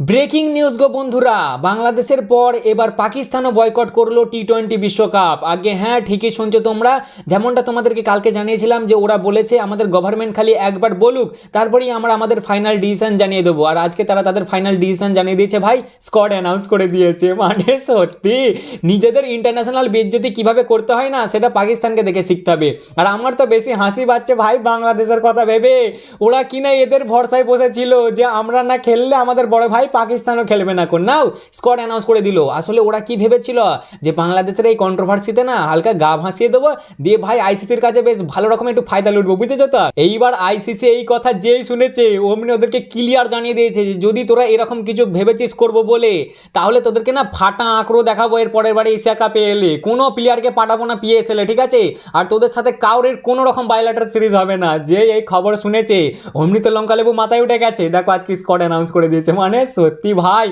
Breaking news গো বন্ধুরা, বাংলাদেশের পর এবার পাকিস্তানও বয়কট করলো টি-20 বিশ্বকাপ। আগে হ্যাঁ, ঠিকই শুনছো তোমরা, যেমনটা তোমাদেরকে কালকে জানিয়েছিলাম যে ওরা বলেছে আমাদের গভর্নমেন্ট খালি একবার বলুক তারপরেই আমরা আমাদের ফাইনাল ডিসিশন জানিয়ে দেবো। আর আজকে তারা তাদের ফাইনাল ডিসিশন জানিয়ে দিয়েছে ভাই, স্কোয়াড অ্যানাউন্স করে দিয়েছে। মানে সত্যি নিজেদের ইন্টারন্যাশনাল বেইজ্জতি কিভাবে করতে হয় না সেটা পাকিস্তানকে দেখে শিখতে হবে। আর আমার তো বেশি হাসি পাচ্ছে ভাই বাংলাদেশের কথা ভেবে। ওরা কিনা এদের ভরসায় বসেছিল যে আমরা না খেললে আমাদের বড় ভাই পাকিস্তানও খেলবে না, কোন নাও স্কোয়াড অ্যানাউন্স করে দিল। আসলে ওরা কি ভেবেছিল যে বাংলাদেশের এই কন্ট্রোভার্সিতে না হালকা গা ভাসিয়ে দেবো, দিয়ে ভাই আইসিসির কাছে বেশ ভালো রকম একটু ফায়দা লুটবো, বুঝেছো তো। এইবার আইসিসি এই কথা যেই শুনেছে অমনি ওদেরকে ক্লিয়ার জানিয়ে দিয়েছে যে যদি তোরা এরকম কিছু ভেবেছিস করবো বলে, তাহলে তোদেরকে না ফাটা আঁকড়ো দেখাবো এর পরের বারে এশিয়া কাপে এলে। কোনো প্লেয়ারকে পাঠাবো না পিএসএলে, ঠিক আছে। আর তোদের সাথে কাউরের কোনো রকম বায়োলেটার সিরিজ হবে না। যে এই খবর শুনেছে অমনি তো লঙ্কা লেবু মাথায় উঠে গেছে। দেখো আজকে স্কোয়াড অ্যানাউন্স করে দিয়েছে, মানে সত্যি ভাই।